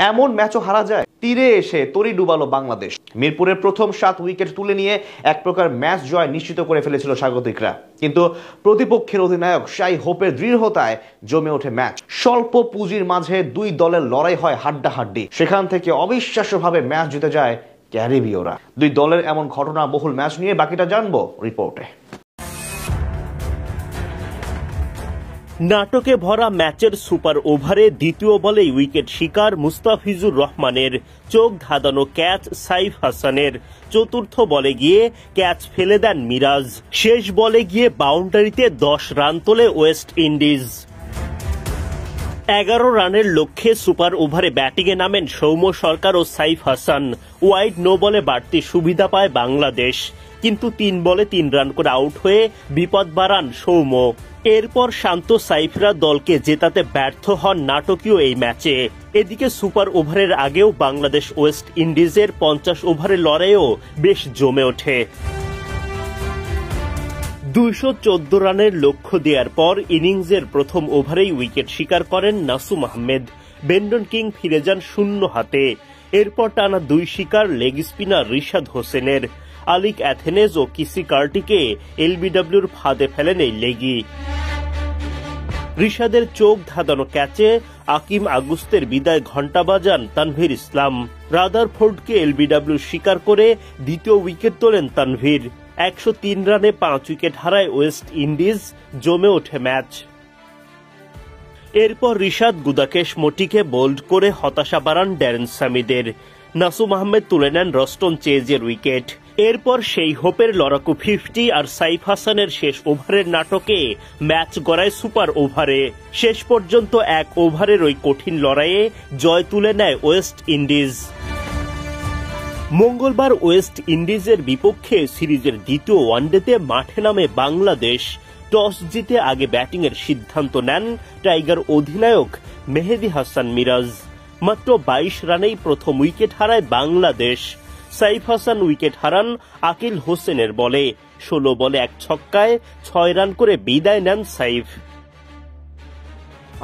এমন ম্যাচও হারা যায়। তীরে এসে তরি ডুবালো বাংলাদেশ। মিরপুরের প্রথম 7 উইকেট তুলে নিয়ে এক প্রকার ম্যাচ জয় নিশ্চিত করে ফেলেছিল স্বাগতিকরা, কিন্তু প্রতিপক্ষের অধিনায়ক শাই হোপের দৃঢ়তায় জমে ওঠে ম্যাচ। স্বল্প পুঁজির মাঝে দুই দলের লড়াই হয় হাড্ডাহাড্ডি। সেখান থেকে অবিশ্বাস্যভাবে ম্যাচ জিতে যায় ক্যারিবীয়রা। দুই দলের এমন ঘটনা বহুল ম্যাচ নিয়ে বাকিটা জানবো রিপোর্টে। নাটকে ভরা ম্যাচের সুপার ওভারে দ্বিতীয় বলেই উইকেট শিকার মুস্তাফিজুর রহমানের। চোখ ধাঁধানো ক্যাচ সাইফ হাসানের। চতুর্থ বলে গিয়ে ক্যাচ ফেলে দেন মিরাজ। শেষ বলে গিয়ে বাউন্ডারিতে 10 রান তোলে ওয়েস্ট ইন্ডিজ। 11 রানের লক্ষ্যে সুপার ওভারে ব্যাটিংয়ে নামেন সৌম্য সরকার ও সাইফ হাসান। ওয়াইড নো বলে বাড়তি সুবিধা পায় বাংলাদেশ, কিন্তু 3 বলে 3 রান করে আউট হয়ে বিপদ বাড়ান সৌম্য। এরপর শান্ত সাইফরা দলকে জেতাতে ব্যর্থ হন নাটকীয় এই ম্যাচে। এদিকে সুপার ওভারের আগেও বাংলাদেশ ওয়েস্ট ইন্ডিজের 50 ওভারের লড়াইও বেশ জমে ওঠে। 214 রানের লক্ষ্য দেওয়ার পর ইনিংসের প্রথম ওভারেই উইকেট শিকার করেন নাসুম আহমেদ। বেন্ডন কিং ফিরে যান শূন্য হাতে। এরপর টানা 2 শিকার লেগ স্পিনার রিশাদ হোসেনের। আলিক অ্যাথেনেজ ও কিসি কার্টিকে এলবিডব্লিউর ফাঁদে ফেলেন এই লেগি। রিশাদের চোখ ধাঁধানো ক্যাচে আকিম আগুস্তের বিদায় ঘণ্টা বাজান তানভীর ইসলাম। রাদারফোর্ডকে এলবিডব্লিউ শিকার করে দ্বিতীয় উইকেট তোলেন তানভীর। 103 রানে 5 উইকেট হারায় ওয়েস্ট ইন্ডিজ। জমে ওঠে ম্যাচ। এরপর রিশাদ গুদাকেশ মোটিকে বোল্ড করে হতাশা বাড়ান ড্যারেন সামিদের। নাসুম আহমেদ তুলে নেন রস্টন চেজের উইকেট। এরপর সেই হোপের লড়াকু 50 আর সাইফ হাসানের শেষ ওভারের নাটকে ম্যাচ গড়ায় সুপার ওভারে। শেষ পর্যন্ত 1 ওভারের ওই কঠিন লড়াইয়ে জয় তুলে নেয় ওয়েস্ট ইন্ডিজ। মঙ্গলবার ওয়েস্ট ইন্ডিজের বিপক্ষে সিরিজের দ্বিতীয় ওয়ানডেতে মাঠে নামে বাংলাদেশ। টস জিতে আগে ব্যাটিংয়ের সিদ্ধান্ত নেন টাইগার অধিনায়ক মেহেদী হাসান মিরাজ। মাত্র 22 রানেই প্রথম উইকেট হারায় বাংলাদেশ। সাইফ হাসান উইকেট হারান আকিল হোসেনের বলে। 16 বলে 1 ছক্কায় 6 রান করে বিদায় নেন সাইফ।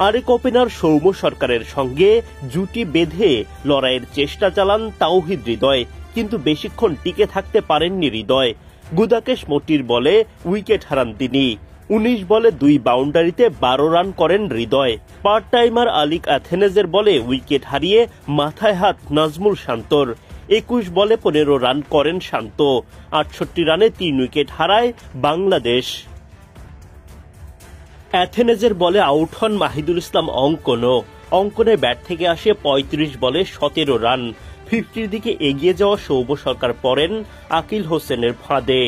আরেক ওপেনার সৌম্য সরকারের সঙ্গে জুটি বেঁধে লড়াইয়ের চেষ্টা চালান তাওহিদ হৃদয়, কিন্তু বেশিক্ষণ টিকে থাকতে পারেননি হৃদয়। গুদাকেশ মোটির বলে উইকেট হারান তিনি। 19 বলে 2 বাউন্ডারিতে 12 রান করেন হৃদয়। পার্ট টাইমার আলিক অ্যাথেনেজের বলে উইকেট হারিয়ে মাথায় হাত নাজমুল শান্তর। 21 বলে 15 রান করেন শান্ত। 68 রানে 3 উইকেট হারায় বাংলাদেশ। অ্যাথেনেজের বলে আউট হন মাহিদুল ইসলাম অঙ্কনে ব্যাট থেকে আসে 35 বলে 17 রান। 50-র দিকে এগিয়ে যাওয়া সৌম্য সরকার পড়েন আকিল হোসেনের ফাঁদে।